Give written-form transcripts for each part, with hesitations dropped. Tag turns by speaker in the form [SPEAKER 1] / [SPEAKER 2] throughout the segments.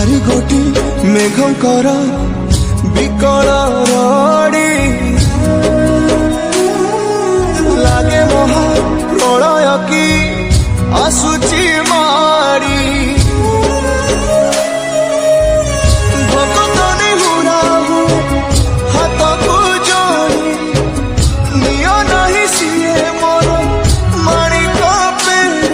[SPEAKER 1] ଚାରି ଗୋଟି ମେଘଙ୍କର ବିକଳ ରଡ଼ି ଲାଗେ ମହା ପ୍ରଳୟ କି ଆସୁଛି ମାଡ଼ି ଭଗତନି ହୁରାହୁ ହାତକୁ ଯୋଡ଼ି ନିଅ ନାହିଁ ସିଏ ମୋର ମାଣିକ ପେଡ଼ି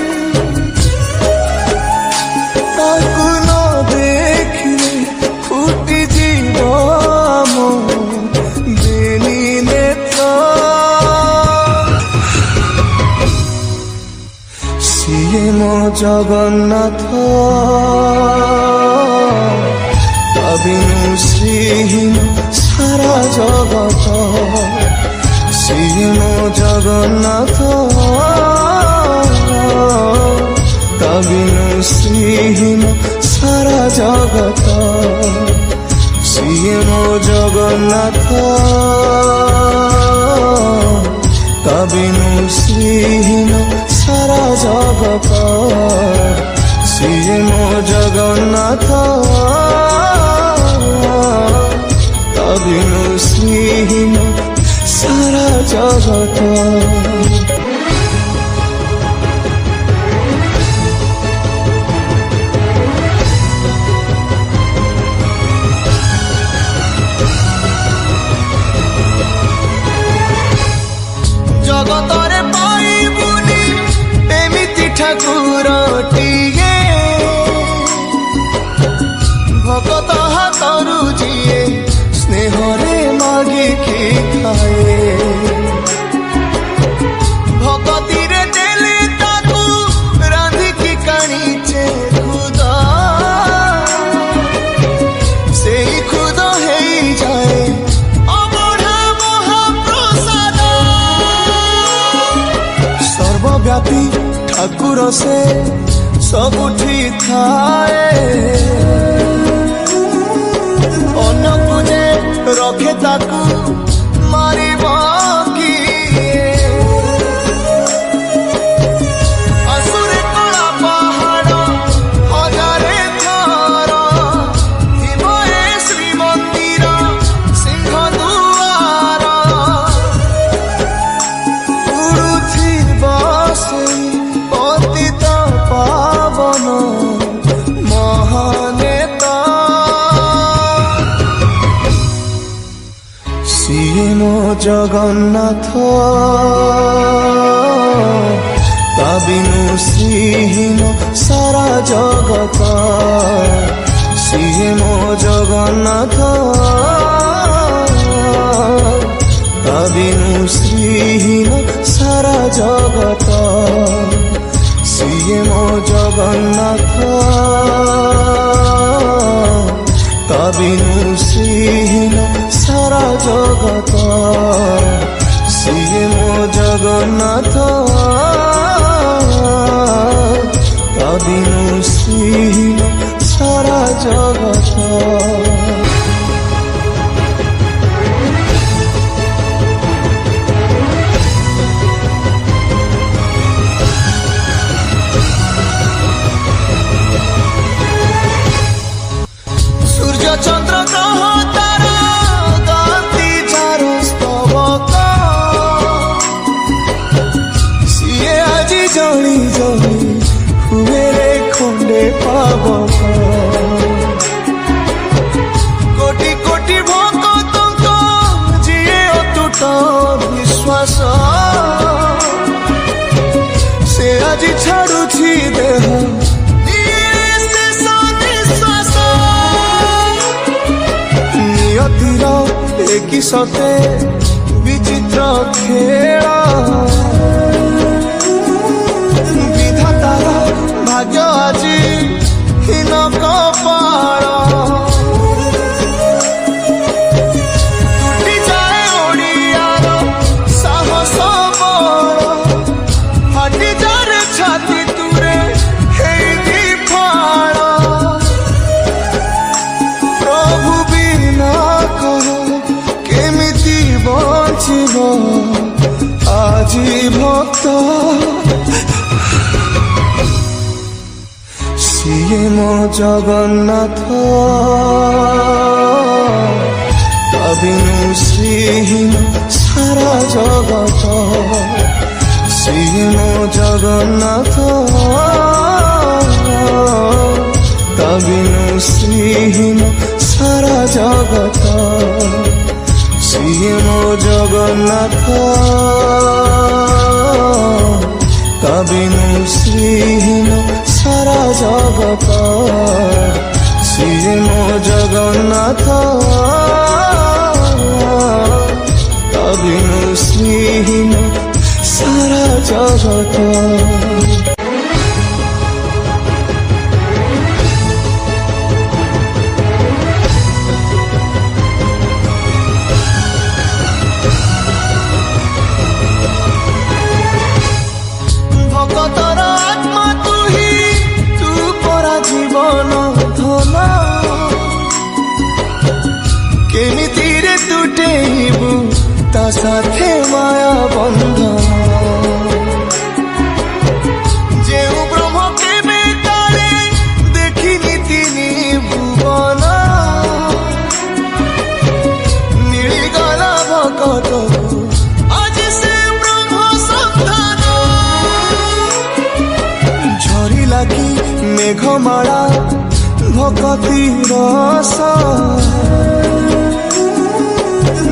[SPEAKER 1] ତାକୁ ନ ଦେଖିଲେ ଫୁଟି ଯିବ ମୋ ବେନି ନେତ୍ର ସିଏ ମୋ ଜଗନ୍ନାଥ ତା ବିନୁ ଶ୍ରୀହୀନ ସାରା ଜଗତ ସିଏ ମୋ ଜଗନ୍ନାଥ ତା ବିନୁ ଶ୍ରୀହୀନ ସାରା ଜଗତ ସିଏ ମୋ ଜଗନ୍ନାଥ ତା ବିନୁ ଶ୍ରୀହୀନ ସାରା ଜଗତ ସିଏ ମୋ ଜଗନ୍ନାଥ ତା ବିନୁ ଶ୍ରୀହୀନ ସାରା ଜଗତ ଜଗତରେ ପାଇବୁନି ଏମିତି ଠାକୁରଟିଏ ଭଗତ ହାତରୁ ଯିଏ ସ୍ନେହରେ ମାଗିକି ଖାଏ ଭଗତିରେ ଦେଲେ ତାକୁ ରାନ୍ଧିକି କାଣିଛେ ଖୁଦ ସେଇ ଖୁଦ ହେଇଯାଏ ସର୍ବବ୍ୟାପୀ ଠାକୁର ସେ ସବୁଠି ଥାଏ ଅନ୍ୟକୁ ଯେ ରଖେ ତାକୁ ମାରିବ କିଏ ଆସୁରେ କଳା ପାହାଡ଼ ହଜାରେ ଥର ଥିବ ଏ ଶ୍ରୀମନ୍ଦିର ସିଂହ ଦୁଆର ଉଡୁଥିବ ସେଇ ପତିତ ପାବନ ମହାନେତା ସିଏ ମୋ ଜଗନ୍ନାଥ ତା ବିନୁ ଶ୍ରୀହୀନ ସାରା ଜଗତ ସିଏ ମୋ ଜଗନ୍ନାଥ ତା ବିନୁ ଶ୍ରୀହୀନ ସାରା ଜଗତ ସିଏ ମୋ ଜଗନ୍ନାଥ ତା ବିନୁ ଶ୍ରୀହୀନ ସାରା ଜଗତ ସିଏ ମୋ ଜଗନ୍ନାଥ ତା ବିନୁ ଶ୍ରୀହୀନ ସାରା ଜଗତ ଚନ୍ଦ୍ର ଗ୍ରହ ତାରା ଗାନ୍ତି ଯାର ସ୍ତବକ ସିଏ ଆଜି ଜଳି ଜଳି ହୁଏରେ ଖଣ୍ଡେ ପାବକ କୋଟି କୋଟି ଭକ୍ତଙ୍କ ଯିଏ ଅତୁଟ ବିଶ୍ୱାସ ସେ ଆଜି ଛାଡୁଛି ଦେହ ନିୟତିର ଏକି ସତେ ବିଚିତ୍ର ଖେଳ ବିଧାତାର ଭାଗ୍ୟ ଆଜି ହୀନ କପାଳ ତୁଟି ଯାଏ ଓଡ଼ିଆର ସାହସ ବଳ ଫାଟି ଯାରେ ଛାତି ତୁରେ ହେଇକି ଫାଳ ପ୍ରଭୁ ବିନା କହ କେମିତି ବଞ୍ଚିବ ଆଜି জগন্নাথ তা বিনু শ্রীহীন সারা জগত শ্রী মো জগন্নাথ তা বিনু শ্রীহীন সারা জগত শ্রী মো জগন্নাথ তা বিনু শ্রীহীন সারা জগত শ্রী মো জগন্নাথ তা বিনু শ্রীহীন সারা জগত। ভকতর আত্মা তুহি তু পরা জীবন ধন কেমিতিরে তুটেইবু তা সাথে মায়া বন্ধন যেউ ব্রহ্ম কেবে কালে দেখিনি তিনি ভুবন মিলিগলা ভকতকু আজ সে ব্রহ্ম সন্ধান ঝরিলা কি মেঘমালা ভকতি রস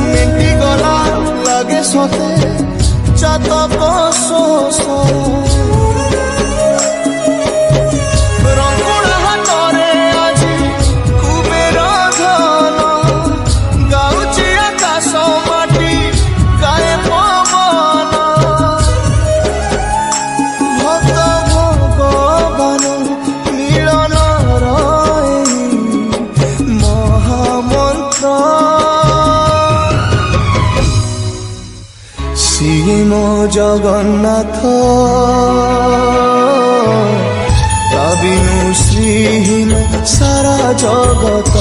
[SPEAKER 1] মেটি গলা লাগে সতে চাতক শোষ রঙ্গুড়া হাতরে আজি কুবের ধন গাউছি আকাশ মাটি গায়ে পবন ভক্ত ভগবান মিলন রয়ে মহামন্ত্র শ্রী মো জগন্নাথ তা বিনু শ্রীহীন সারা জগত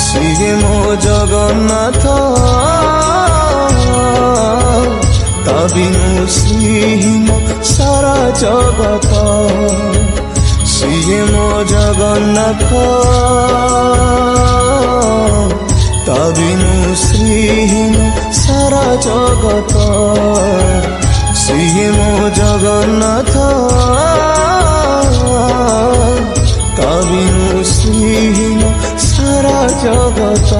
[SPEAKER 1] শ্রী মো জগন্নাথ তা বিনু শ্রীহীন সারা জগত শ্রী মো জগন্নাথ তা বিনু শ্রীহীন সারা জগত শ্রী মো জগন্নাথ তা বিনু শ্রীহীন সারা জগত।